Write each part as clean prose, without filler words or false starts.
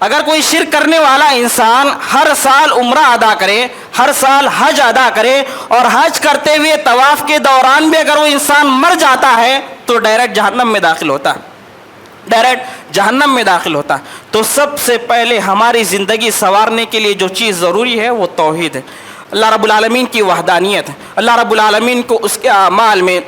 اگر کوئی شرک کرنے والا انسان ہر سال عمرہ ادا کرے، ہر سال حج ادا کرے، اور حج کرتے ہوئے طواف کے دوران بھی اگر وہ انسان مر جاتا ہے تو ڈائریکٹ جہنم میں داخل ہوتا، ڈائریکٹ جہنم میں داخل ہوتا۔ تو سب سے پہلے ہماری زندگی سنوارنے کے لیے جو چیز ضروری ہے وہ توحید ہے، اللہ رب العالمین کی وحدانیت ہے، اللہ رب العالمین کو اس کے اعمال میں،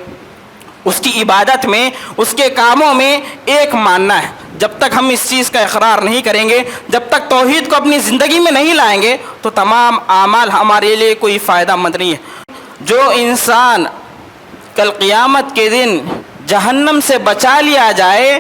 اس کی عبادت میں، اس کے کاموں میں ایک ماننا ہے۔ جب تک ہم اس چیز کا اقرار نہیں کریں گے، جب تک توحید کو اپنی زندگی میں نہیں لائیں گے تو تمام اعمال ہمارے لیے کوئی فائدہ مند نہیں ہے۔ جو انسان کل قیامت کے دن جہنم سے بچا لیا جائے،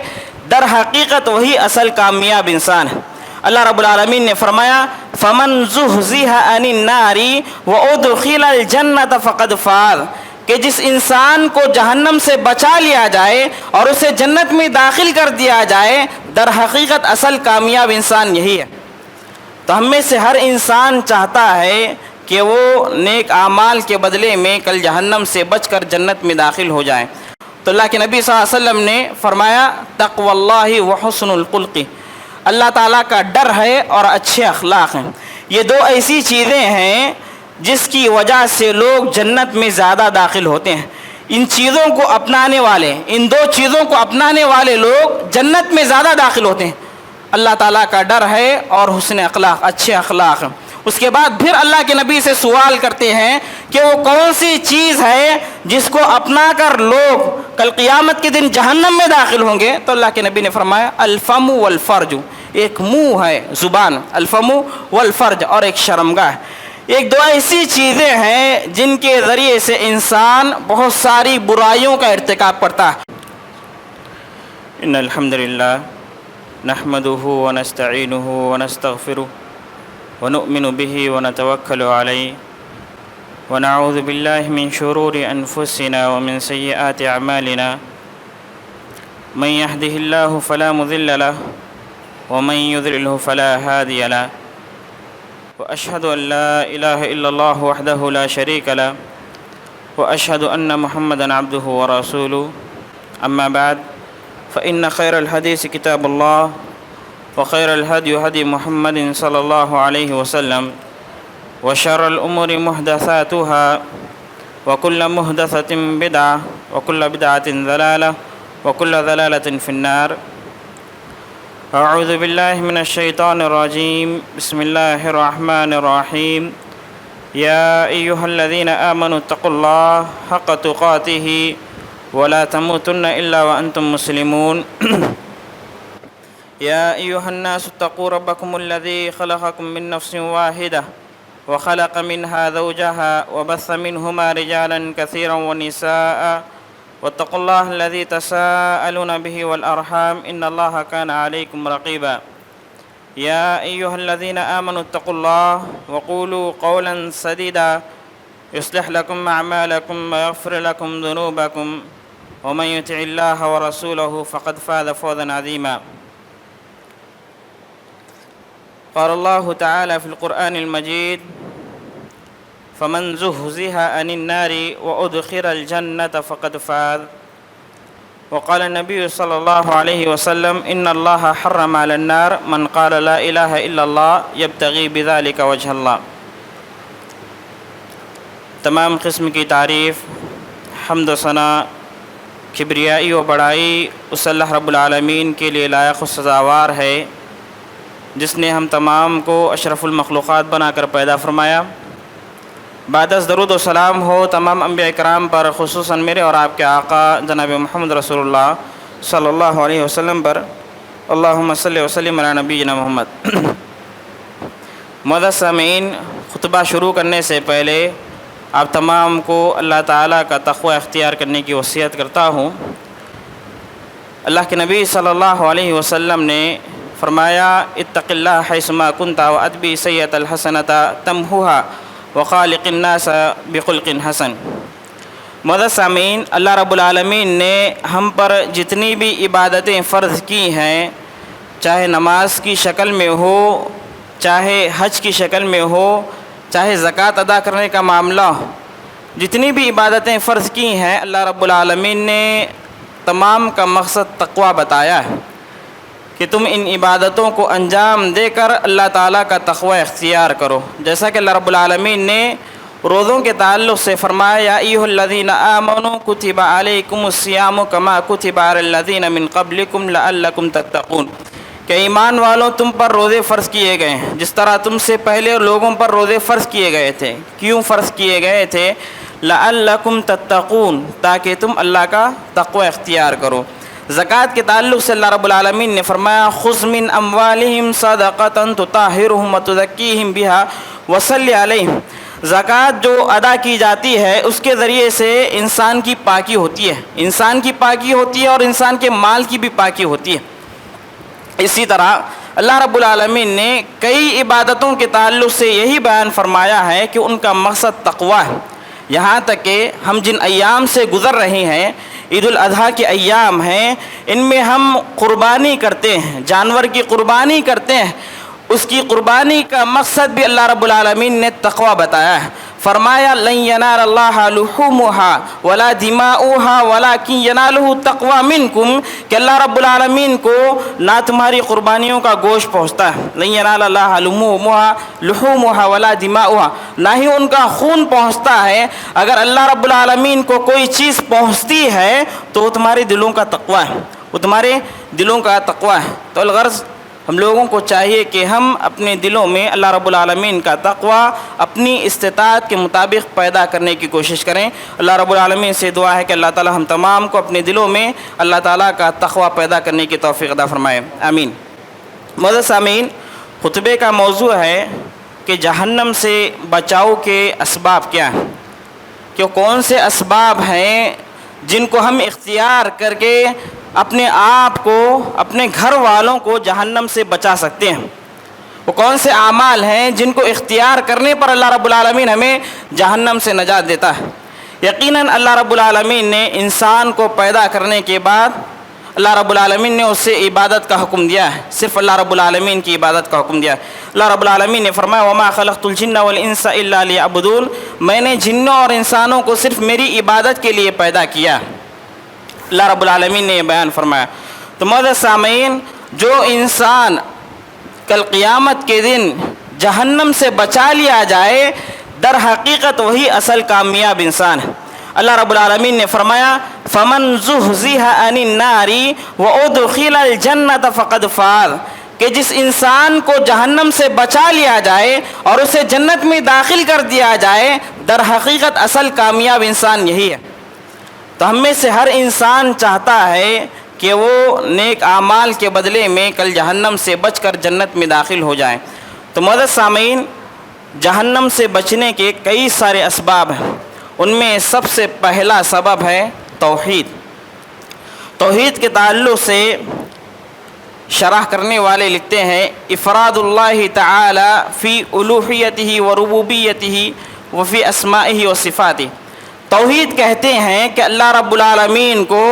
در حقیقت وہی اصل کامیاب انسان ہے۔ اللہ رب العالمین نے فرمایا فَمَنْ زُحْزِحَ عَنِ النَّارِ وَأُدْخِلَ الْجَنَّةَ فَقَدْ فَازَ، کہ جس انسان کو جہنم سے بچا لیا جائے اور اسے جنت میں داخل کر دیا جائے، در حقیقت اصل کامیاب انسان یہی ہے۔ تو ہم میں سے ہر انسان چاہتا ہے کہ وہ نیک اعمال کے بدلے میں کل جہنم سے بچ کر جنت میں داخل ہو جائیں۔ تو اللہ کے نبی صلی اللہ علیہ وسلم نے فرمایا تقوی اللہ وحسن الخلق، اللہ تعالیٰ کا ڈر ہے اور اچھے اخلاق ہیں۔ یہ دو ایسی چیزیں ہیں جس کی وجہ سے لوگ جنت میں زیادہ داخل ہوتے ہیں۔ ان چیزوں کو اپنانے والے، ان دو چیزوں کو اپنانے والے لوگ جنت میں زیادہ داخل ہوتے ہیں۔ اللہ تعالیٰ کا ڈر ہے اور حسن اخلاق، اچھے اخلاق ہیں۔ اس کے بعد پھر اللہ کے نبی سے سوال کرتے ہیں کہ وہ کون سی چیز ہے جس کو اپنا کر لوگ کل قیامت کے دن جہنم میں داخل ہوں گے؟ تو اللہ کے نبی نے فرمایا الفم والفرج، ایک منہ ہے، زبان، الفم والفرج، اور ایک شرمگاہ۔ ایک دو ایسی چیزیں ہیں جن کے ذریعے سے انسان بہت ساری برائیوں کا ارتکاب کرتا ہے۔ ان الحمد للہ نحمده ونستعینه ونستغفره ونؤمن به ونتوکل علیہ ونعوذ باللہ من شرور انفسنا ومن سیئات اعمالنا من يهده الله فلا مضل له ومن يضلله فلا هادي له واشهد ان لا اله الا الله وحده لا شريك له واشهد ان محمدا عبده ورسوله اما بعد فان خير الحديث كتاب الله وخير الهدي هدي محمد صلى الله عليه وسلم وشر الأمور محدثاتها وكل محدثة بدعة وكل بدعة ضلالة وكل ضلالة في النار۔ أعوذ بالله من الشيطان الرجيم، بسم الله الرحمن الرحيم، يا أيها الذين آمنوا اتقوا الله حق تقاته ولا تموتن إلا وأنتم مسلمون۔ يا أيها الناس اتقوا ربكم الذي خلقكم من نفس واحدة وخلق منها زوجها وبث منهما رجالا كثيرا ونساء واتقوا الله الذي تساءلون به والأرحام إن الله كان عليكم رقيبا۔ يا أيها الذين آمنوا اتقوا الله وقولوا قولا سديدا يصلح لكم أعمالكم ويغفر لكم ذنوبكم ومن يطع الله ورسوله فقد فاز فوزا عظيما۔ قال الله تعالى في القرآن المجيد فمن زحزح عن النار وأدخل الجنة فقد فاز۔ وقال النبي صلى الله عليه وسلم إن الله حرم على النار من قال لا إله إلا الله يبتغي بذلك وجه الله۔ تمام قسم کی تعریف، حمد و ثنا، کبریائی و بڑائی اس اللہ رب العالمین کے لیے لائق و سزاوار ہے جس نے ہم تمام کو اشرف المخلوقات بنا کر پیدا فرمایا۔ بعد از درود و سلام ہو تمام انبیاء کرام پر، خصوصاً میرے اور آپ کے آقا جناب محمد رسول اللہ صلی اللہ علیہ وسلم پر۔ اللہم صلی وسلم علی نبینا محمد۔ معزز سامعین، خطبہ شروع کرنے سے پہلے آپ تمام کو اللہ تعالیٰ کا تقوی اختیار کرنے کی وصیت کرتا ہوں۔ اللہ کے نبی صلی اللہ علیہ وسلم نے فرمایا اتق اللہ حیث ما کنت واتبع سیئۃ الحسنۃ تمحوها وخالق الناس بخلق حسن۔ معزز سامعین، اللہ رب العالمین نے ہم پر جتنی بھی عبادتیں فرض کی ہیں، چاہے نماز کی شکل میں ہو، چاہے حج کی شکل میں ہو، چاہے زکوٰۃ ادا کرنے کا معاملہ ہو، جتنی بھی عبادتیں فرض کی ہیں اللہ رب العالمین نے تمام کا مقصد تقوی بتایا ہے کہ تم ان عبادتوں کو انجام دے کر اللہ تعالیٰ کا تقوی اختیار کرو. جیسا کہ اللہ رب العالمین نے روزوں کے تعلق سے فرمایا یا ایھا الذین آمنوا کتب علیکم الصیام کما کتب علی الذین من قبلکم لعلکم تتقون، کہ ایمان والوں تم پر روزے فرض کیے گئے ہیں جس طرح تم سے پہلے لوگوں پر روزے فرض کیے گئے تھے. کیوں فرض کیے گئے تھے؟ لعلکم تتقون، تاکہ تم اللہ کا تقوی اختیار کرو. زکوٰۃ کے تعلق سے اللہ رب العالمین نے فرمایا خذ من اموالہم صدقۃ تطہرہم وتزکیہم بہا وصلی علیہم. زکوٰۃ جو ادا کی جاتی ہے اس کے ذریعے سے انسان کی پاکی ہوتی ہے، انسان کی پاکی ہوتی ہے اور انسان کے مال کی بھی پاکی ہوتی ہے. اسی طرح اللہ رب العالمین نے کئی عبادتوں کے تعلق سے یہی بیان فرمایا ہے کہ ان کا مقصد تقوی ہے. یہاں تک کہ ہم جن ایام سے گزر رہے ہیں، عید الاضحیٰ کے ایام ہیں، ان میں ہم قربانی کرتے ہیں، جانور کی قربانی کرتے ہیں. اس کی قربانی کا مقصد بھی اللہ رب العالمین نے تقوی بتایا ہے. فرمایا لن ینال اللہ لحومها ولا دماؤها ولکن ینالہ التقوی منکم، کہ اللہ رب العالمین کو نہ تمہاری قربانیوں کا گوشت پہنچتا ہے، لن ینال اللہ لحومها ولا دماؤها، نہ ہی ان کا خون پہنچتا ہے. اگر اللہ رب العالمین کو کوئی چیز پہنچتی ہے تو وہ تمہارے دلوں کا تقوی ہے، وہ تمہارے دلوں کا تقوی ہے. تو الغرض ہم لوگوں کو چاہیے کہ ہم اپنے دلوں میں اللہ رب العالمین کا تقوی اپنی استطاعت کے مطابق پیدا کرنے کی کوشش کریں. اللہ رب العالمین سے دعا ہے کہ اللہ تعالی ہم تمام کو اپنے دلوں میں اللہ تعالیٰ کا تقوی پیدا کرنے کی توفیق عطا فرمائے، آمین. معزز سامعین، خطبے کا موضوع ہے کہ جہنم سے بچاؤ کے اسباب کیا ہیں، کہ کون سے اسباب ہیں جن کو ہم اختیار کر کے اپنے آپ کو، اپنے گھر والوں کو جہنم سے بچا سکتے ہیں. وہ کون سے اعمال ہیں جن کو اختیار کرنے پر اللہ رب العالمین ہمیں جہنم سے نجات دیتا ہے. یقیناً اللہ رب العالمین نے انسان کو پیدا کرنے کے بعد اللہ رب العالمین نے اس سے عبادت کا حکم دیا ہے، صرف اللہ رب العالمین کی عبادت کا حکم دیا ہے. اللہ رب العالمین نے فرمایا وما خلقت الجن والانس الا لیعبدون، میں نے جنوں اور انسانوں کو صرف میری عبادت کے لیے پیدا کیا. اللہ رب العالمین نے یہ بیان فرمایا. تو معزز سامعین، جو انسان کل قیامت کے دن جہنم سے بچا لیا جائے، در حقیقت وہی اصل کامیاب انسان ہے. اللہ رب العالمین نے فرمایا فمن زحزح عن النار وادخل الجنۃ فقد فاز، کہ جس انسان کو جہنم سے بچا لیا جائے اور اسے جنت میں داخل کر دیا جائے، در حقیقت اصل کامیاب انسان یہی ہے. تو ہم میں سے ہر انسان چاہتا ہے کہ وہ نیک اعمال کے بدلے میں کل جہنم سے بچ کر جنت میں داخل ہو جائیں. تو معزز سامعین، جہنم سے بچنے کے کئی سارے اسباب ہیں. ان میں سب سے پہلا سبب ہے توحید. توحید کے تعلق سے شرح کرنے والے لکھتے ہیں افراد اللہ تعالی فی الوہیتہ و ربوبیتہ و فی اسمائہ و صفاتہ. توحید کہتے ہیں کہ اللہ رب العالمین کو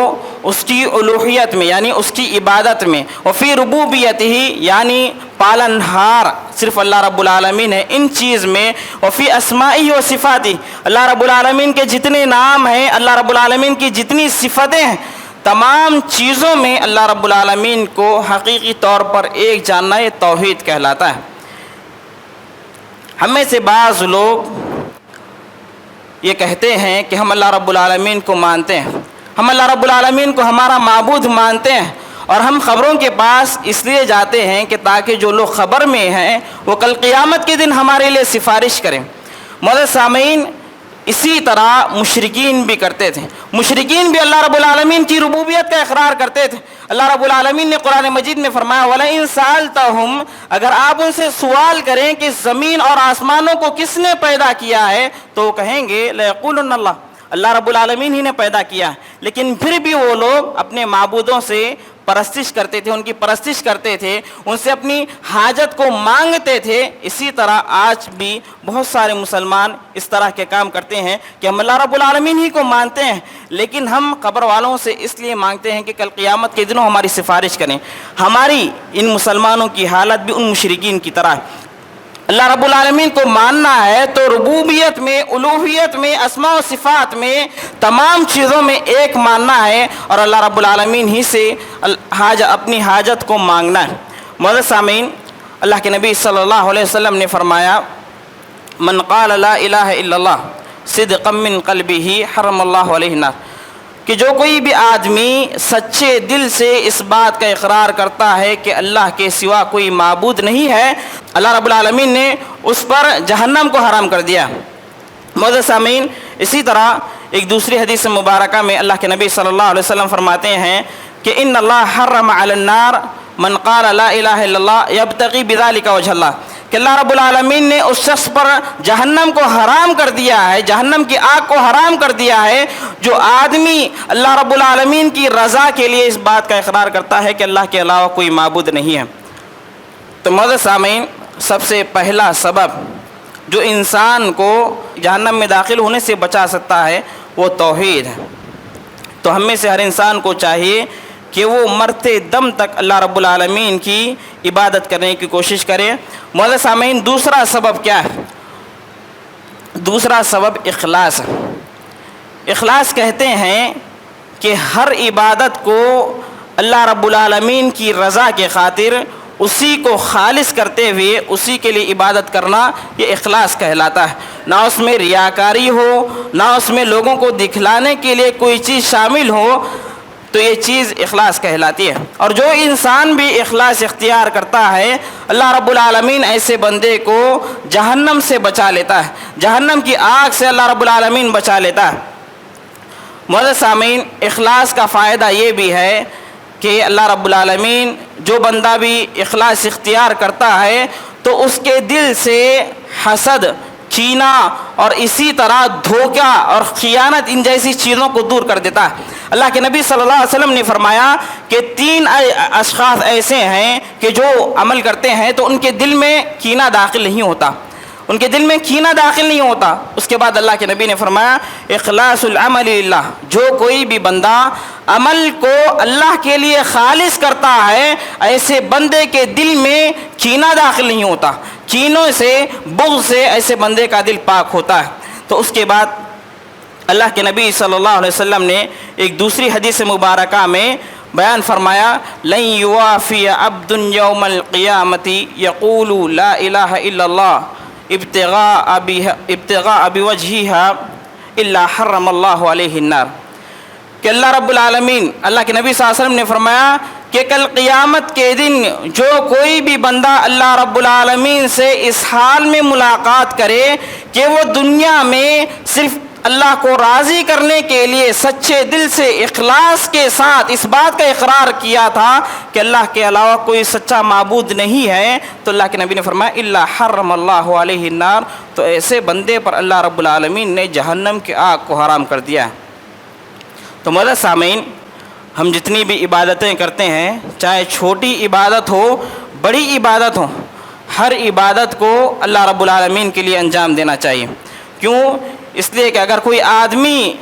اس کی الوہیت میں یعنی اس کی عبادت میں، وفی ربوبیت ہی یعنی پالنہار صرف اللہ رب العالمین ہے ان چیز میں، وفی اسمائی و صفاتی، اللہ رب العالمین کے جتنے نام ہیں، اللہ رب العالمین کی جتنی صفتیں ہیں، تمام چیزوں میں اللہ رب العالمین کو حقیقی طور پر ایک جاننا یہ توحید کہلاتا ہے. ہم میں سے بعض لوگ یہ کہتے ہیں کہ ہم اللہ رب العالمین کو مانتے ہیں، ہم اللہ رب العالمین کو ہمارا معبود مانتے ہیں، اور ہم خبروں کے پاس اس لیے جاتے ہیں کہ تاکہ جو لوگ خبر میں ہیں وہ کل قیامت کے دن ہمارے لیے سفارش کریں. معزز سامعین، اسی طرح مشرکین بھی کرتے تھے. مشرکین بھی اللہ رب العالمین کی ربوبیت کا اقرار کرتے تھے. اللہ رب العالمین نے قرآن مجید میں فرمایا وَلَئِن سَأَلْتَهُمْ، اگر آپ ان سے سوال کریں کہ زمین اور آسمانوں کو کس نے پیدا کیا ہے تو وہ کہیں گے لَيَقُولُنَّ اللَّهُ، اللہ رب العالمین ہی نے پیدا کیا. لیکن پھر بھی وہ لوگ اپنے معبودوں سے پرستش کرتے تھے، ان کی پرستش کرتے تھے، ان سے اپنی حاجت کو مانگتے تھے. اسی طرح آج بھی بہت سارے مسلمان اس طرح کے کام کرتے ہیں کہ ہم اللہ رب العالمین ہی کو مانتے ہیں، لیکن ہم قبر والوں سے اس لیے مانگتے ہیں کہ کل قیامت کے دنوں ہماری سفارش کریں. ہماری ان مسلمانوں کی حالت بھی ان مشرکین کی طرح ہے. اللہ رب العالمین کو ماننا ہے تو ربوبیت میں، الوہیت میں، اسماء و صفات میں، تمام چیزوں میں ایک ماننا ہے اور اللہ رب العالمین ہی سے اپنی حاجت کو مانگنا ہے۔ معزز سامعین، اللہ کے نبی صلی اللہ علیہ وسلم نے فرمایا من قال لا الہ الا اللہ صدقا من قلبہ حرم اللہ علیہ النار، کہ جو کوئی بھی آدمی سچے دل سے اس بات کا اقرار کرتا ہے کہ اللہ کے سوا کوئی معبود نہیں ہے، اللہ رب العالمین نے اس پر جہنم کو حرام کر دیا۔ معزز سامعین، اسی طرح ایک دوسری حدیث مبارکہ میں اللہ کے نبی صلی اللہ علیہ وسلم فرماتے ہیں کہ ان اللہ حرم علی النار من قال لا الہ الا اللہ یبتغی بذلک وجہ اللہ، کہ اللہ رب العالمین نے اس شخص پر جہنم کو حرام کر دیا ہے، جہنم کی آگ کو حرام کر دیا ہے جو آدمی اللہ رب العالمین کی رضا کے لیے اس بات کا اقرار کرتا ہے کہ اللہ کے علاوہ کوئی معبود نہیں ہے۔ تو معزز سامعین، سب سے پہلا سبب جو انسان کو جہنم میں داخل ہونے سے بچا سکتا ہے وہ توحید ہے۔ تو ہم میں سے ہر انسان کو چاہیے کہ وہ مرتے دم تک اللہ رب العالمین کی عبادت کرنے کی کوشش کرے۔ معزز سامعین، دوسرا سبب کیا ہے؟ دوسرا سبب اخلاص ہے۔ اخلاص کہتے ہیں کہ ہر عبادت کو اللہ رب العالمین کی رضا کے خاطر اسی کو خالص کرتے ہوئے اسی کے لیے عبادت کرنا، یہ اخلاص کہلاتا ہے۔ نہ اس میں ریاکاری ہو، نہ اس میں لوگوں کو دکھلانے کے لیے کوئی چیز شامل ہو، تو یہ چیز اخلاص کہلاتی ہے۔ اور جو انسان بھی اخلاص اختیار کرتا ہے، اللہ رب العالمین ایسے بندے کو جہنم سے بچا لیتا ہے، جہنم کی آگ سے اللہ رب العالمین بچا لیتا ہے۔ معزز سامعین، اخلاص کا فائدہ یہ بھی ہے کہ اللہ رب العالمین جو بندہ بھی اخلاص اختیار کرتا ہے تو اس کے دل سے حسد، کینہ اور اسی طرح دھوکہ اور خیانت، ان جیسی چیزوں کو دور کر دیتا ہے۔ اللہ کے نبی صلی اللہ علیہ وسلم نے فرمایا کہ 3 اشخاص ایسے ہیں کہ جو عمل کرتے ہیں تو ان کے دل میں کینہ داخل نہیں ہوتا، ان کے دل میں کینہ داخل نہیں ہوتا۔ اس کے بعد اللہ کے نبی نے فرمایا اخلاص العمل للہ، جو کوئی بھی بندہ عمل کو اللہ کے لیے خالص کرتا ہے، ایسے بندے کے دل میں کینہ داخل نہیں ہوتا، کینوں سے، بغض سے ایسے بندے کا دل پاک ہوتا ہے۔ تو اس کے بعد اللہ کے نبی صلی اللہ علیہ وسلم نے ایک دوسری حدیث مبارکہ میں بیان فرمایا لن یوافی عبد یوم القیامت یقول لا الہ الا اللہ ابتغاء بوجہہا الا حرم اللہ علیہ النار، کہ اللہ رب العالمین، اللہ کے نبی صلی اللہ علیہ وسلم نے فرمایا کہ کل قیامت کے دن جو کوئی بھی بندہ اللہ رب العالمین سے اس حال میں ملاقات کرے کہ وہ دنیا میں صرف اللہ کو راضی کرنے کے لیے سچے دل سے اخلاص کے ساتھ اس بات کا اقرار کیا تھا کہ اللہ کے علاوہ کوئی سچا معبود نہیں ہے، تو اللہ کے نبی نے فرمایا الا حرم اللہ علیہ النار، تو ایسے بندے پر اللہ رب العالمین نے جہنم کی آگ کو حرام کر دیا ہے۔ تو معزز سامعین، ہم جتنی بھی عبادتیں کرتے ہیں، چاہے چھوٹی عبادت ہو، بڑی عبادت ہو، ہر عبادت کو اللہ رب العالمین کے لیے انجام دینا چاہیے۔ کیوں؟ اس لیے کہ اگر کوئی آدمی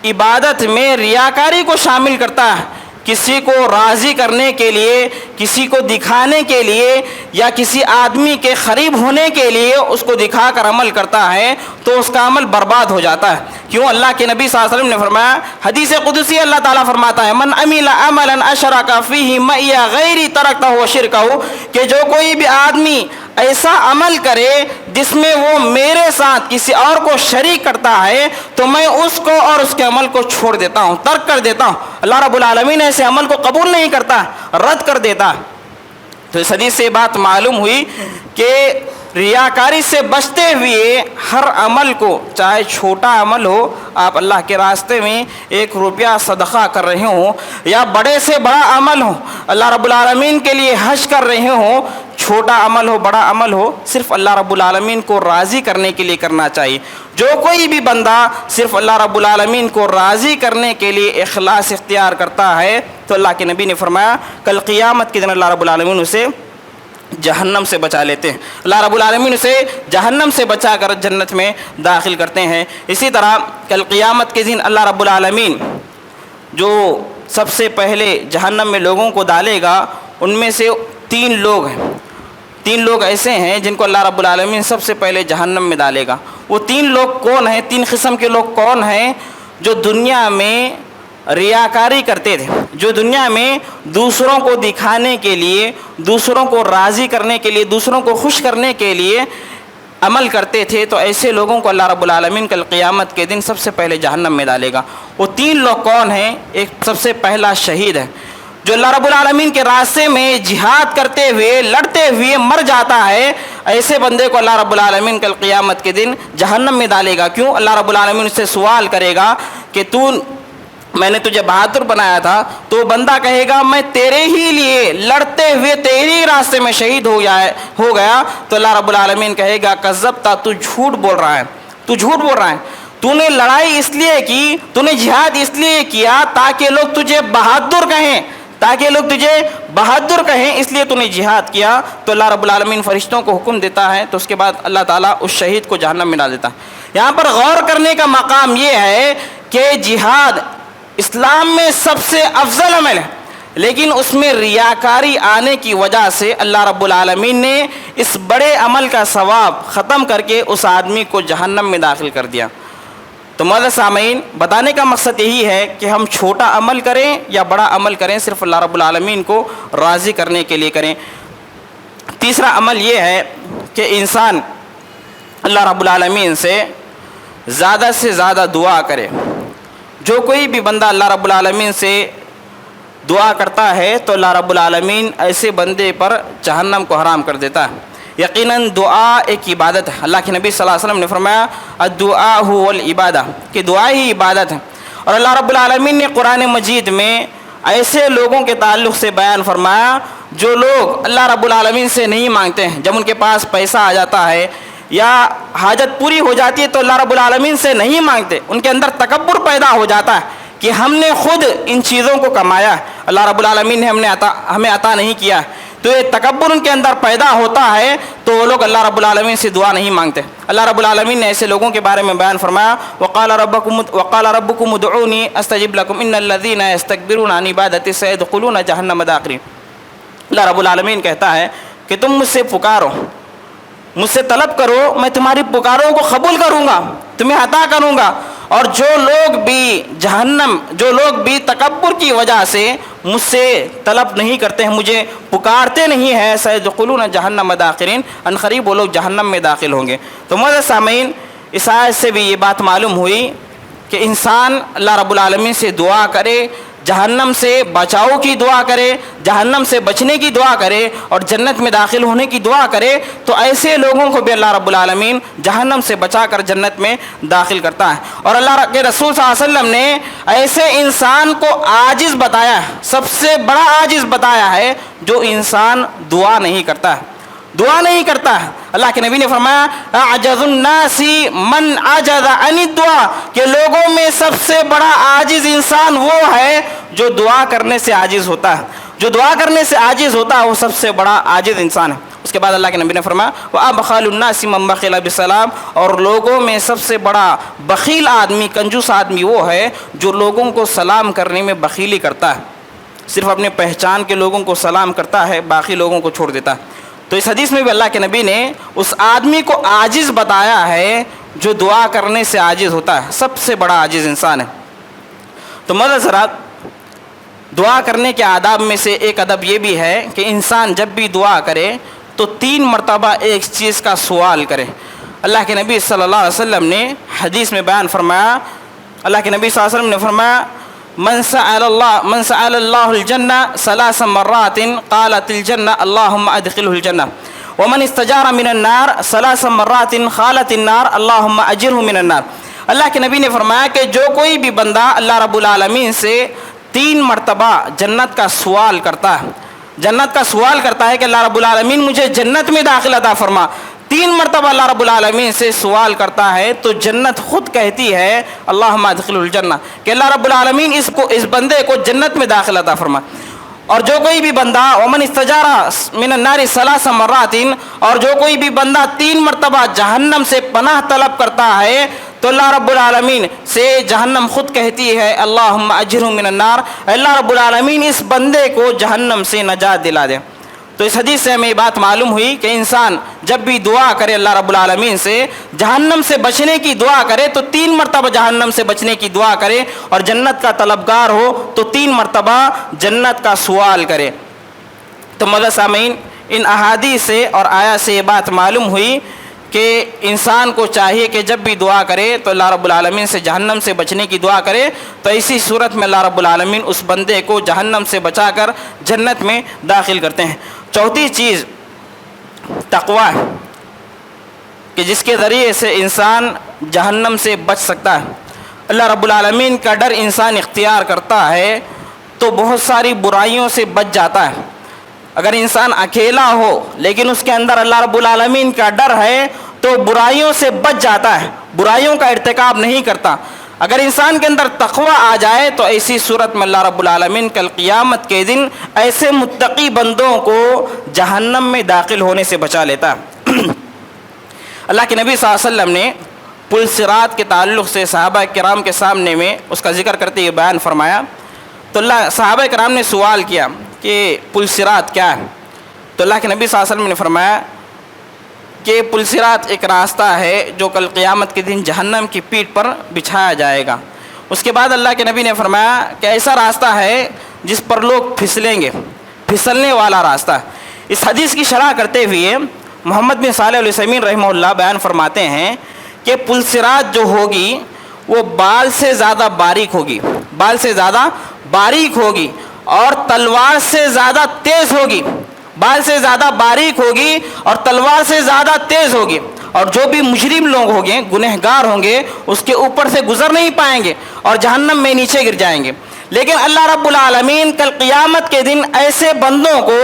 عبادت میں ریاکاری کو شامل کرتا ہے، کسی کو راضی کرنے کے لیے، کسی کو دکھانے کے لیے، یا کسی آدمی کے قریب ہونے کے لیے اس کو دکھا کر عمل کرتا ہے، تو اس کا عمل برباد ہو جاتا ہے۔ کیوں؟ اللہ کے نبی صلی اللہ علیہ وسلم نے فرمایا، حدیث قدسی اللہ تعالیٰ فرماتا ہے من عمل عملا اشرک فیہ معی غیری ترکتہ وشرکہ، کہ جو کوئی بھی آدمی ایسا عمل کرے جس میں وہ میرے ساتھ کسی اور کو شریک کرتا ہے تو میں اس کو اور اس کے عمل کو چھوڑ دیتا ہوں، ترک کر دیتا ہوں۔ اللہ رب العالمین ایسے عمل کو قبول نہیں کرتا، رد کر دیتا۔ تو اس حدیث سے بات معلوم ہوئی کہ ریاکاری سے بچتے ہوئے ہر عمل کو، چاہے چھوٹا عمل ہو، آپ اللہ کے راستے میں 1 روپیہ صدقہ کر رہے ہوں، یا بڑے سے بڑا عمل ہو، اللہ رب العالمین کے لیے حج کر رہے ہوں، چھوٹا عمل ہو بڑا عمل ہو، صرف اللہ رب العالمین کو راضی کرنے کے لیے کرنا چاہیے۔ جو کوئی بھی بندہ صرف اللہ رب العالمین کو راضی کرنے کے لیے اخلاص اختیار کرتا ہے تو اللہ کے نبی نے فرمایا کل قیامت کے دن اللہ رب العالمین اسے جہنم سے بچا لیتے ہیں، اللہ رب العالمین اسے جہنم سے بچا کر جنت میں داخل کرتے ہیں۔ اسی طرح کل قیامت کے دن اللہ رب العالمین جو سب سے پہلے جہنم میں لوگوں کو ڈالے گا، ان میں سے 3 لوگ ہیں۔ تین لوگ ایسے ہیں جن کو اللہ رب العالمین سب سے پہلے جہنم میں ڈالے گا۔ وہ تین لوگ کون ہیں؟ تین قسم کے لوگ کون ہیں؟ جو دنیا میں ریاکاری کرتے تھے، جو دنیا میں دوسروں کو دکھانے کے لیے، دوسروں کو راضی کرنے کے لیے، دوسروں کو خوش کرنے کے لیے عمل کرتے تھے، تو ایسے لوگوں کو اللہ رب العالمین کل قیامت کے دن سب سے پہلے جہنم میں ڈالے گا۔ وہ تین لوگ کون ہیں؟ ایک سب سے پہلا شہید ہے، جو اللہ رب العالمین کے راستے میں جہاد کرتے ہوئے، لڑتے ہوئے مر جاتا ہے، ایسے بندے کو اللہ رب العالمین کل قیامت کے دن جہنم میں ڈالے گا۔ کیوں؟ اللہ رب العالمین اس سے سوال کرے گا کہ میں نے تجھے بہادر بنایا تھا، تو بندہ کہے گا میں تیرے ہی لیے لڑتے ہوئے تیرے ہی راستے میں شہید ہو گیا، تو اللہ رب العالمین کہے گا کذبتا، تو جھوٹ بول رہا ہے، تو جھوٹ بول رہا ہے، تو نے لڑائی اس لیے کی، تو نے جہاد اس لیے کیا تاکہ لوگ تجھے بہادر کہیں، تاکہ لوگ تجھے بہادر کہیں، اس لیے تو نے جہاد کیا۔ تو اللہ رب العالمین فرشتوں کو حکم دیتا ہے، تو اس کے بعد اللہ تعالیٰ اس شہید کو جہنم میں ڈال دیتا ہے۔ یہاں پر غور کرنے کا مقام یہ ہے کہ جہاد اسلام میں سب سے افضل عمل ہے، لیکن اس میں ریاکاری آنے کی وجہ سے اللہ رب العالمین نے اس بڑے عمل کا ثواب ختم کر کے اس آدمی کو جہنم میں داخل کر دیا۔ تو معزز سامعین، بتانے کا مقصد یہی ہے کہ ہم چھوٹا عمل کریں یا بڑا عمل کریں، صرف اللہ رب العالمین کو راضی کرنے کے لیے کریں۔ تیسرا عمل یہ ہے کہ انسان اللہ رب العالمین سے زیادہ دعا کرے۔ جو کوئی بھی بندہ اللہ رب العالمین سے دعا کرتا ہے تو اللہ رب العالمین ایسے بندے پر جہنم کو حرام کر دیتا ہے۔ یقیناً دعا ایک عبادت ہے۔ اللہ کے نبی صلی اللہ علیہ وسلم نے فرمایا الدعاء هو العبادہ، کہ دعا ہی عبادت ہے۔ اور اللہ رب العالمین نے قرآن مجید میں ایسے لوگوں کے تعلق سے بیان فرمایا جو لوگ اللہ رب العالمین سے نہیں مانگتے ہیں، جب ان کے پاس پیسہ آ جاتا ہے یا حاجت پوری ہو جاتی ہے تو اللہ رب العالمین سے نہیں مانگتے، ان کے اندر تکبر پیدا ہو جاتا ہے کہ ہم نے خود ان چیزوں کو کمایا ہے، اللہ رب العالمین نے ہمیں عطا نہیں کیا ہے، تو یہ تکبر ان کے اندر پیدا ہوتا ہے، تو وہ لوگ اللہ رب العالمین سے دعا نہیں مانگتے۔ اللہ رب العالمین نے ایسے لوگوں کے بارے میں بیان فرمایا وقال ربکم ادعونی استجب لکم ان الذین یستکبرون عن عبادتی سیدخلون جہنم داخرین۔ اللہ رب العالمین کہتا ہے کہ تم مجھ سے پکارو، مجھ سے طلب کرو، میں تمہاری پکاروں کو قبول کروں گا، تمہیں عطا کروں گا۔ اور جو لوگ بھی تکبر کی وجہ سے مجھ سے طلب نہیں کرتے ہیں، مجھے پکارتے نہیں ہیں، سیدخلون جہنم داخرین، ان قریب وہ لوگ جہنم میں داخل ہوں گے۔ تو معزز سامعین، اس آیت سے بھی یہ بات معلوم ہوئی کہ انسان اللہ رب العالمین سے دعا کرے، جہنم سے بچاؤ کی دعا کرے، جہنم سے بچنے کی دعا کرے اور جنت میں داخل ہونے کی دعا کرے، تو ایسے لوگوں کو بھی اللہ رب العالمین جہنم سے بچا کر جنت میں داخل کرتا ہے۔ اور اللہ کے رسول صلی اللہ علیہ وسلم نے ایسے انسان کو عاجز بتایا ہے، سب سے بڑا عاجز بتایا ہے جو انسان دعا نہیں کرتا ہے، دعا نہیں کرتا ہے۔ اللہ کے نبی نے فرمایا اعجز الناس من عجز عن الدعاء، کہ لوگوں میں سب سے بڑا عاجز انسان وہ ہے جو دعا کرنے سے عاجز ہوتا ہے، جو دعا کرنے سے عاجز ہوتا ہے وہ سب سے بڑا عاجز انسان ہے۔ اس کے بعد اللہ کے نبی نے فرمایا وابخل الناس من بخل بالسلام، اور لوگوں میں سب سے بڑا بخیل آدمی، کنجوس آدمی وہ ہے جو لوگوں کو سلام کرنے میں بخیلی کرتا ہے، صرف اپنے پہچان کے لوگوں کو سلام کرتا ہے، باقی لوگوں کو چھوڑ دیتا ہے۔ تو اس حدیث میں بھی اللہ کے نبی نے اس آدمی کو عاجز بتایا ہے جو دعا کرنے سے عاجز ہوتا ہے، سب سے بڑا عاجز انسان ہے۔ تو معزز حضرات، دعا کرنے کے آداب میں سے ایک ادب یہ بھی ہے کہ انسان جب بھی دعا کرے تو 3 مرتبہ ایک چیز کا سوال کرے۔ اللہ کے نبی صلی اللہ علیہ وسلم نے حدیث میں بیان فرمایا، اللہ کے نبی صلی اللہ علیہ وسلم نے فرمایا من سأل الله الجنة 3 مرات قالت الجنة اللهم أدخله الجنة، ومن استجار من النار 3 مرات قالت النار اللهم أجره من النار۔ اللہ کے نبی نے فرمایا کہ جو کوئی بھی بندہ اللہ رب العالمین سے 3 مرتبہ جنت کا سوال کرتا ہے، جنت کا سوال کرتا ہے کہ اللہ رب العالمین مجھے جنت میں داخل عطا فرما، 3 مرتبہ اللہ رب العالمین سے سوال کرتا ہے تو جنت خود کہتی ہے اللہم ادخلہ الجنہ، کہ اللہ رب العالمین اس بندے کو جنت میں داخل عطا فرما۔ اور جو کوئی بھی بندہ ومن استجار من النار 3 مرات، اور جو کوئی بھی بندہ 3 مرتبہ جہنم سے پناہ طلب کرتا ہے تو اللہ رب العالمین سے جہنم خود کہتی ہے اللہم اجرہ من النار، اللہ رب العالمین اس بندے کو جہنم سے نجات دلا دے۔ تو تو اس حدیث سے ہمیں یہ بات معلوم ہوئی کہ انسان جب بھی دعا کرے اللہ رب العالمین سے جہنم سے بچنے کی دعا کرے تو 3 مرتبہ جہنم سے بچنے کی دعا کرے، اور جنت کا طلبگار ہو تو 3 مرتبہ جنت کا سوال کرے۔ تو معزز سامعین، ان احادیث سے اور آیات سے یہ بات معلوم ہوئی کہ انسان کو چاہیے کہ جب بھی دعا کرے تو اللہ رب العالمین سے جہنم سے بچنے کی دعا کرے، تو اسی صورت میں اللہ رب العالمین اس بندے کو جہنم سے بچا کر جنت میں داخل کرتے ہیں۔ چوتھی چیز تقویٰ ہے کہ جس کے ذریعے سے انسان جہنم سے بچ سکتا ہے۔ اللہ رب العالمین کا ڈر انسان اختیار کرتا ہے تو بہت ساری برائیوں سے بچ جاتا ہے۔ اگر انسان اکیلا ہو لیکن اس کے اندر اللہ رب العالمین کا ڈر ہے تو برائیوں سے بچ جاتا ہے، برائیوں کا ارتکاب نہیں کرتا۔ اگر انسان کے اندر تقویٰ آ جائے تو ایسی صورت میں اللہ رب العالمین کل قیامت کے دن ایسے متقی بندوں کو جہنم میں داخل ہونے سے بچا لیتا ہے۔ اللہ کے نبی صلی اللہ علیہ وسلم نے پل صراط کے تعلق سے صحابہ کرام کے سامنے میں اس کا ذکر کرتے ہوئے بیان فرمایا، تو صحابہ کرام نے سوال کیا کہ پل صراط کیا ہے؟ تو اللہ کے نبی صلی اللہ علیہ وسلم نے فرمایا کہ پل صراط ایک راستہ ہے جو کل قیامت کے دن جہنم کی پیٹھ پر بچھایا جائے گا۔ اس کے بعد اللہ کے نبی نے فرمایا کہ ایسا راستہ ہے جس پر لوگ پھسلیں گے، پھسلنے والا راستہ۔ اس حدیث کی شرح کرتے ہوئے محمد بن صالح العثیمین رحمہ اللہ بیان فرماتے ہیں کہ پل صراط جو ہوگی وہ بال سے زیادہ باریک ہوگی، بال سے زیادہ باریک ہوگی اور تلوار سے زیادہ تیز ہوگی، بال سے زیادہ باریک ہوگی اور تلوار سے زیادہ تیز ہوگی، اور جو بھی مجرم لوگ ہوں گے، گنہگار ہوں گے، اس کے اوپر سے گزر نہیں پائیں گے اور جہنم میں نیچے گر جائیں گے۔ لیکن اللہ رب العالمین کل قیامت کے دن ایسے بندوں کو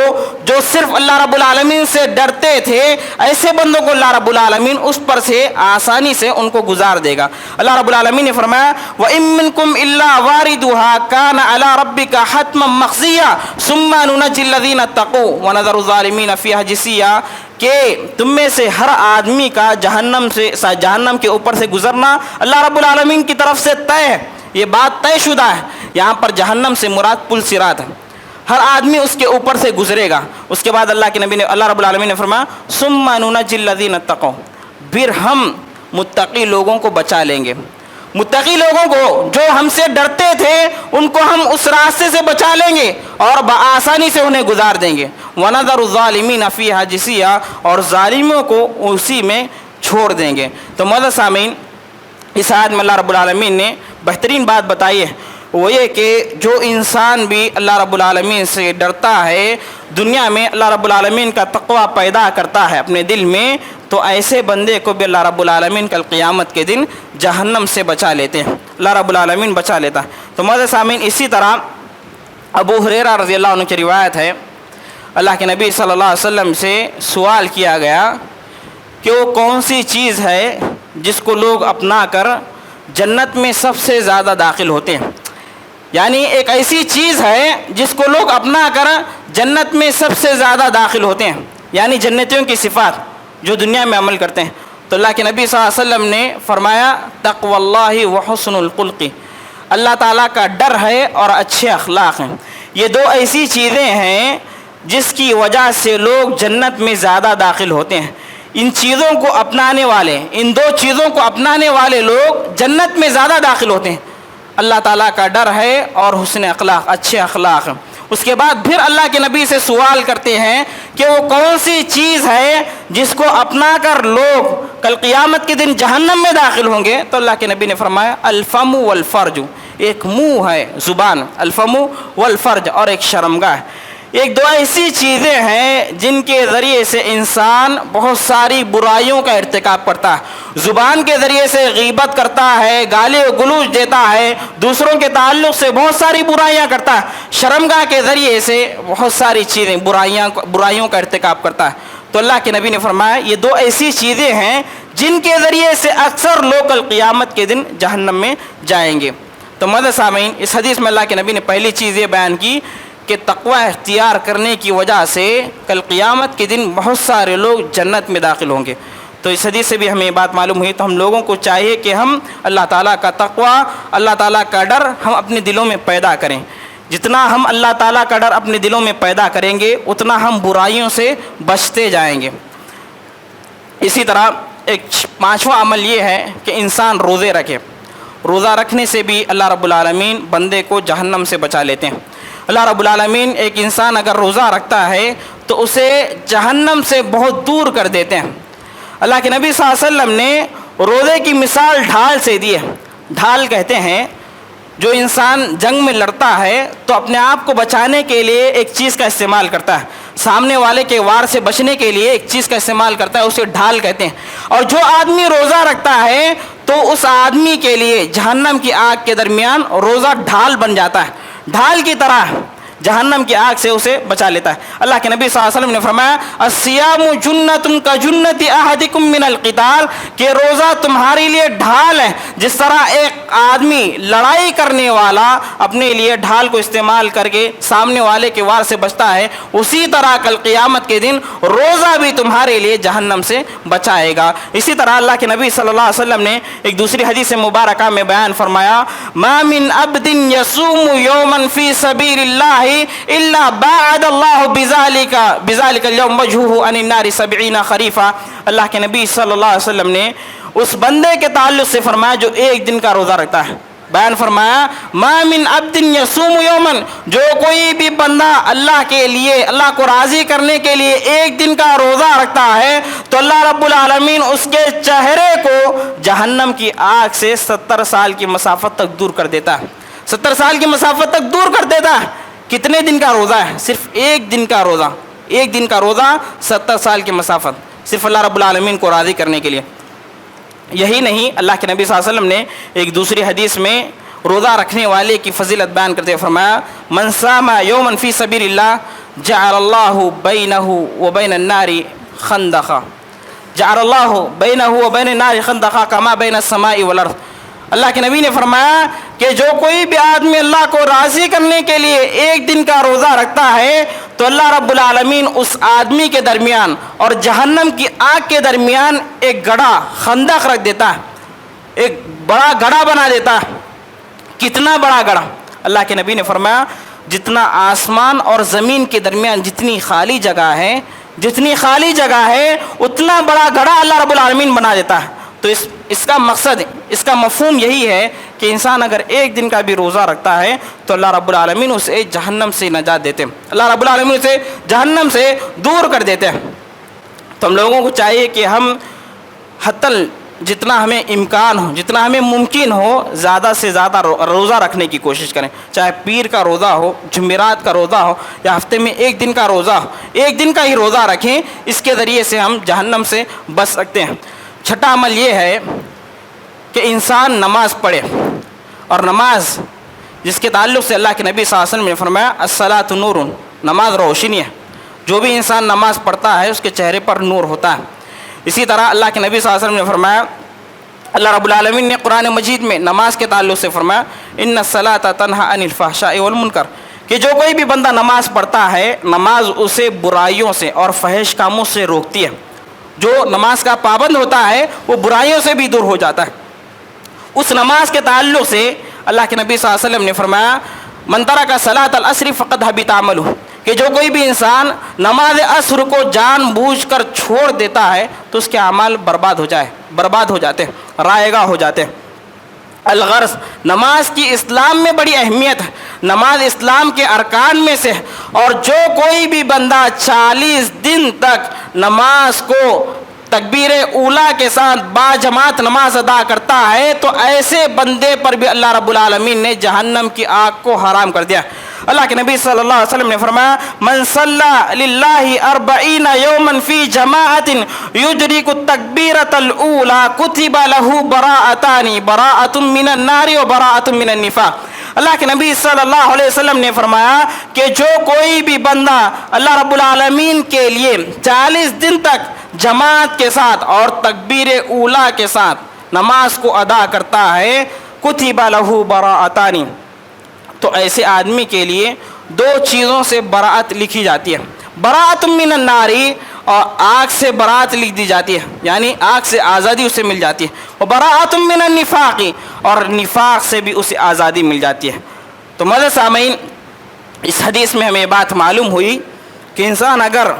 جو صرف اللہ رب العالمین سے ڈرتے تھے، ایسے بندوں کو اللہ رب العالمین اس پر سے آسانی سے ان کو گزار دے گا۔ اللہ رب العالمین نے فرمایا وَإِن مِّنكُمْ إِلَّا وَارِدُهَا كَانَ عَلَى رَبِّكَ حَتْمًا مَّقْضِيًّا ثُمَّ نُنَجِّي الَّذِينَ اتَّقَوْا وَنَذَرُ الظَّالِمِينَ فِيهَا جِثِيًّا، کہ تم میں سے ہر آدمی کا جہنم کے اوپر سے گزرنا اللہ رب العالمین کی طرف سے طے ہے، یہ بات طے شدہ ہے۔ یہاں پر جہنم سے مراد پل صراط ہے، ہر آدمی اس کے اوپر سے گزرے گا۔ اس کے بعد اللہ رب العالمین نے فرمایا ثُمَّ نُنَجِّي الَّذِينَ اتَّقَوْا، پھر ہم متقی لوگوں کو بچا لیں گے، متقی لوگوں کو جو ہم سے ڈرتے تھے ان کو ہم اس راستے سے بچا لیں گے اور بآسانی سے انہیں گزار دیں گے۔ وَنَذَرُ الظَّالِمِينَ فِيهَا جِثِيًّا، اور ظالموں کو اسی میں چھوڑ دیں گے۔ تو معزز سامعین، اس آیت میں اللہ رب العالمین نے بہترین بات بتائی ہے، وہ یہ کہ جو انسان بھی اللہ رب العالمین سے ڈرتا ہے، دنیا میں اللہ رب العالمین کا تقویٰ پیدا کرتا ہے اپنے دل میں، تو ایسے بندے کو بھی اللہ رب العالمین کل قیامت کے دن جہنم سے بچا لیتے ہیں، اللہ رب العالمین بچا لیتا ہے۔ تو معزز سامعین، اسی طرح ابو ہریرہ رضی اللہ عنہ کی روایت ہے، اللہ کے نبی صلی اللہ علیہ وسلم سے سوال کیا گیا کہ وہ کون سی چیز ہے جس کو لوگ اپنا کر جنت میں سب سے زیادہ داخل ہوتے ہیں، یعنی ایک ایسی چیز ہے جس کو لوگ اپنا کر جنت میں سب سے زیادہ داخل ہوتے ہیں، یعنی جنتیوں کی صفات جو دنیا میں عمل کرتے ہیں۔ تو اللہ کے نبی صلی اللہ علیہ وسلم نے فرمایا تقوی اللہ وحسن الخلق، اللہ تعالیٰ کا ڈر ہے اور اچھے اخلاق ہیں۔ یہ دو ایسی چیزیں ہیں جس کی وجہ سے لوگ جنت میں زیادہ داخل ہوتے ہیں۔ ان چیزوں کو اپنانے والے، ان دو چیزوں کو اپنانے والے لوگ جنت میں زیادہ داخل ہوتے ہیں، اللہ تعالیٰ کا ڈر ہے اور حسن اخلاق، اچھے اخلاق۔ اس کے بعد پھر اللہ کے نبی سے سوال کرتے ہیں کہ وہ کون سی چیز ہے جس کو اپنا کر لوگ کل قیامت کے دن جہنم میں داخل ہوں گے؟ تو اللہ کے نبی نے فرمایا الفم والفرج، ایک منہ ہے، زبان، الفم والفرج، اور ایک شرمگاہ۔ ایک دو ایسی چیزیں ہیں جن کے ذریعے سے انسان بہت ساری برائیوں کا ارتکاب کرتا ہے، زبان کے ذریعے سے غیبت کرتا ہے، گالی و گلوچ دیتا ہے، دوسروں کے تعلق سے بہت ساری برائیاں کرتا ہے، شرمگاہ کے ذریعے سے بہت ساری چیزیں برائیوں کا ارتکاب کرتا ہے۔ تو اللہ کے نبی نے فرمایا یہ دو ایسی چیزیں ہیں جن کے ذریعے سے اکثر لوگ کل قیامت کے دن جہنم میں جائیں گے۔ تو معزز سامعین، اس حدیث میں اللہ کے نبی نے پہلی چیز یہ بیان کی کہ تقوی اختیار کرنے کی وجہ سے کل قیامت کے دن بہت سارے لوگ جنت میں داخل ہوں گے۔ تو اس حدیث سے بھی ہمیں بات معلوم ہوئی، تو ہم لوگوں کو چاہیے کہ ہم اللہ تعالیٰ کا تقوی، اللہ تعالیٰ کا ڈر ہم اپنے دلوں میں پیدا کریں، جتنا ہم اللہ تعالیٰ کا ڈر اپنے دلوں میں پیدا کریں گے اتنا ہم برائیوں سے بچتے جائیں گے۔ اسی طرح ایک پانچواں عمل یہ ہے کہ انسان روزے رکھے۔ روزہ رکھنے سے بھی اللہ رب العالمین بندے کو جہنم سے بچا لیتے ہیں۔ اللہ رب العالمین ایک انسان اگر روزہ رکھتا ہے تو اسے جہنم سے بہت دور کر دیتے ہیں۔ اللہ کے نبی صلی اللہ علیہ وسلم نے روزے کی مثال ڈھال سے دی ہے۔ ڈھال کہتے ہیں جو انسان جنگ میں لڑتا ہے تو اپنے آپ کو بچانے کے لیے ایک چیز کا استعمال کرتا ہے، سامنے والے کے وار سے بچنے کے لیے ایک چیز کا استعمال کرتا ہے، اسے ڈھال کہتے ہیں۔ اور جو آدمی روزہ رکھتا ہے تو اس آدمی کے لیے جہنم کی آگ کے درمیان روزہ ڈھال بن جاتا ہے، ڈھال کی طرح جہنم کی آگ سے اسے بچا لیتا ہے۔ اللہ کے نبی صلی اللہ علیہ وسلم نے فرمایا الصیام جنۃ کجنۃ احدکم من القتال، کہ روزہ تمہارے لیے ڈھال ہے، جس طرح ایک آدمی لڑائی کرنے والا اپنے لیے ڈھال کو استعمال کر کے سامنے والے کے وار سے بچتا ہے، اسی طرح کل قیامت کے دن روزہ بھی تمہارے لیے جہنم سے بچائے گا۔ اسی طرح اللہ کے نبی صلی اللہ علیہ وسلم نے ایک دوسری حدیث مبارکہ میں بیان فرمایا ما من عبد یصوم یوما فی سبیل اللہ الا باعد اللہ بذالک اليوم وجهه عن النار 70 خریفا۔ اللہ کے نبی صلی اللہ علیہ وسلم نے اس بندے کے تعلق سے فرمایا جو ایک دن کا روزہ رکھتا ہے، بیان فرمایا ما من عبد یصوم یوما، جو کوئی بھی بندہ اللہ کے لیے، اللہ کو راضی کرنے کے لیے ایک دن کا روزہ رکھتا ہے تو اللہ رب العالمین اس کے چہرے کو جہنم کی آگ سے 70 سال کی مسافت تک دور کر دیتا ہے، 70 سال کی مسافت تک دور کر دیتا ہے۔ کتنے دن کا روزہ ہے؟ صرف ایک دن کا روزہ، ایک دن کا روزہ 70 سال کی مسافت، صرف اللہ رب العالمین کو راضی کرنے کے لیے۔ یہی نہیں، اللہ کے نبی صلی اللہ علیہ وسلم نے ایک دوسری حدیث میں روزہ رکھنے والے کی فضیلت بیان کرتے ہوئے فرمایا من صام یوما فی سبیل اللہ جعل اللہ بینہ وبین النار خندقا، جعل اللہ بینہ وبین النار خندقا کما بین السماء والارض۔ اللہ کے نبی نے فرمایا کہ جو کوئی بھی آدمی اللہ کو راضی کرنے کے لیے ایک دن کا روزہ رکھتا ہے تو اللہ رب العالمین اس آدمی کے درمیان اور جہنم کی آگ کے درمیان ایک گڑھا، خندق رکھ دیتا ہے، ایک بڑا گڑھا بنا دیتا ہے۔ کتنا بڑا گڑھا؟ اللہ کے نبی نے فرمایا جتنا آسمان اور زمین کے درمیان جتنی خالی جگہ ہے، جتنی خالی جگہ ہے اتنا بڑا گڑھا اللہ رب العالمین بنا دیتا ہے۔ تو اس کا مقصد، اس کا مفہوم یہی ہے کہ انسان اگر ایک دن کا بھی روزہ رکھتا ہے تو اللہ رب العالمین اسے جہنم سے نجات دیتے ہیں، اللہ رب العالمین اسے جہنم سے دور کر دیتے ہیں۔ تو ہم لوگوں کو چاہیے کہ ہم حتی جتنا ہمیں امکان ہو، جتنا ہمیں ممکن ہو، زیادہ سے زیادہ روزہ رکھنے کی کوشش کریں، چاہے پیر کا روزہ ہو، جمعرات کا روزہ ہو، یا ہفتے میں ایک دن کا روزہ ہو، ایک دن کا ہی روزہ رکھیں، اس کے ذریعے سے ہم جہنم سے بچ سکتے ہیں۔ چھٹا عمل یہ ہے کہ انسان نماز پڑھے، اور نماز جس کے تعلق سے اللہ کے نبی صلی اللہ علیہ وسلم نے فرمایا الصلاۃ نور، نماز روشنی ہے، جو بھی انسان نماز پڑھتا ہے اس کے چہرے پر نور ہوتا ہے۔ اسی طرح اللہ کے نبی صلی اللہ علیہ وسلم نے فرمایا، اللہ رب العالمین نے قرآن مجید میں نماز کے تعلق سے فرمایا ان الصلاۃ تنہی عن الفحشاء والمنکر، کہ جو کوئی بھی بندہ نماز پڑھتا ہے نماز اسے برائیوں سے اور فحش کاموں سے روکتی ہے۔ جو نماز کا پابند ہوتا ہے وہ برائیوں سے بھی دور ہو جاتا ہے۔ اس نماز کے تعلق سے اللہ کے نبی صلی اللہ علیہ وسلم نے فرمایا من ترک صلاۃ العصر فقد حبط عملہ، کہ جو کوئی بھی انسان نماز عصر کو جان بوجھ کر چھوڑ دیتا ہے تو اس کے اعمال برباد ہو جاتے ہیں، رائے گاہ ہو جاتے ہیں۔ الغرض، نماز کی اسلام میں بڑی اہمیت ہے، نماز اسلام کے ارکان میں سے ہے، اور جو کوئی بھی بندہ 40 دن تک نماز کو تکبیر اولا کے ساتھ با جماعت نماز ادا کرتا ہے تو ایسے بندے پر بھی اللہ رب العالمین نے جہنم کی آگ کو حرام کر دیا۔ اللہ کے نبی صلی اللہ علیہ وسلم نے فرمایا من صلی للہ 40 یوما فی جماعت یدرک التکبیرۃ الاولی کتب لہ براءۃ من النار و براءۃ من النفاق۔ اللہ کے نبی صلی اللہ علیہ وسلم نے فرمایا کہ جو کوئی بھی بندہ اللہ رب العالمین کے لیے 40 دن تک جماعت کے ساتھ اور تکبیر اولا کے ساتھ نماز کو ادا کرتا ہے کتب لہ براءۃ، تو ایسے آدمی کے لیے 2 چیزوں سے براءت لکھی جاتی ہے، براءۃ من النار، اور آگ سے براءت لکھ دی جاتی ہے، یعنی آگ سے آزادی اسے مل جاتی ہے، اور براءۃ من النفاق، اور نفاق سے بھی اسے آزادی مل جاتی ہے۔ تو معزز سامعین، اس حدیث میں ہمیں بات معلوم ہوئی کہ انسان اگر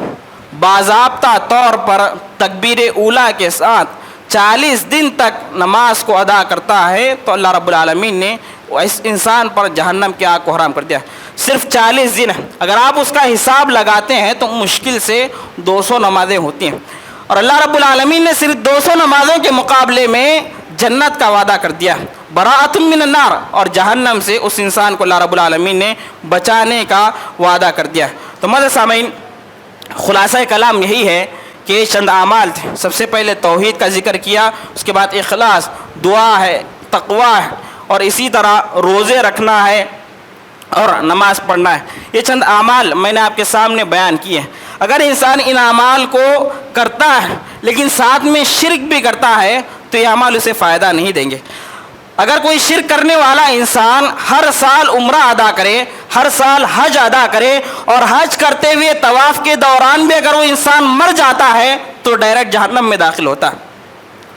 باضابطہ طور پر تکبیر اولیٰ کے ساتھ 40 دن تک نماز کو ادا کرتا ہے تو اللہ رب العالمین نے اس انسان پر جہنم کی آگ کو حرام کر دیا. صرف 40 دن اگر آپ اس کا حساب لگاتے ہیں تو مشکل سے 200 نمازیں ہوتی ہیں, اور اللہ رب العالمین نے صرف 200 نمازوں کے مقابلے میں جنت کا وعدہ کر دیا, براءۃ من النار, اور جہنم سے اس انسان کو اللہ رب العالمین نے بچانے کا وعدہ کر دیا. تو معزز سامعین, خلاصہ کلام یہی ہے کہ یہ چند اعمال تھے. سب سے پہلے توحید کا ذکر کیا, اس کے بعد اخلاص, دعا ہے, تقویٰ ہے, اور اسی طرح روزے رکھنا ہے اور نماز پڑھنا ہے. یہ چند اعمال میں نے آپ کے سامنے بیان کیے ہیں. اگر انسان ان اعمال کو کرتا ہے لیکن ساتھ میں شرک بھی کرتا ہے تو یہ اعمال اسے فائدہ نہیں دیں گے. اگر کوئی شرک کرنے والا انسان ہر سال عمرہ ادا کرے, ہر سال حج ادا کرے, اور حج کرتے ہوئے طواف کے دوران بھی اگر وہ انسان مر جاتا ہے تو ڈائریکٹ جہنم میں داخل ہوتا ہے,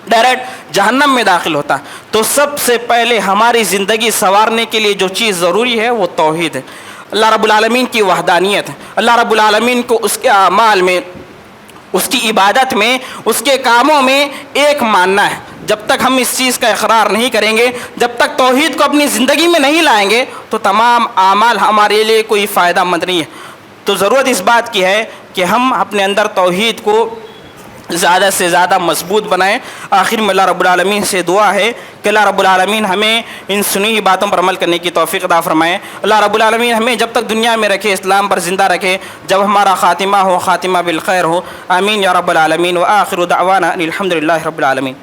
ڈائریکٹ جہنم میں داخل ہوتا. تو سب سے پہلے ہماری زندگی سنوارنے کے لیے جو چیز ضروری ہے وہ توحید ہے, اللہ رب العالمین کی وحدانیت ہے. اللہ رب العالمین کو اس کے اعمال میں, اس کی عبادت میں, اس کے کاموں میں ایک ماننا ہے. جب تک ہم اس چیز کا اقرار نہیں کریں گے, جب تک توحید کو اپنی زندگی میں نہیں لائیں گے تو تمام اعمال ہمارے لیے کوئی فائدہ مند نہیں ہے. تو ضرورت اس بات کی ہے کہ ہم اپنے اندر توحید کو زیادہ سے زیادہ مضبوط بنائیں. آخر میں اللہ رب العالمین سے دعا ہے کہ اللہ رب العالمین ہمیں ان سنی ہوئی باتوں پر عمل کرنے کی توفیق عطا فرمائے. اللہ رب العالمین ہمیں جب تک دنیا میں رکھے اسلام پر زندہ رکھے, جب ہمارا خاتمہ ہو خاتمہ بالخیر ہو. آمین یا رب العالمین. وآخر دعوانا الحمد للہ رب العالمین.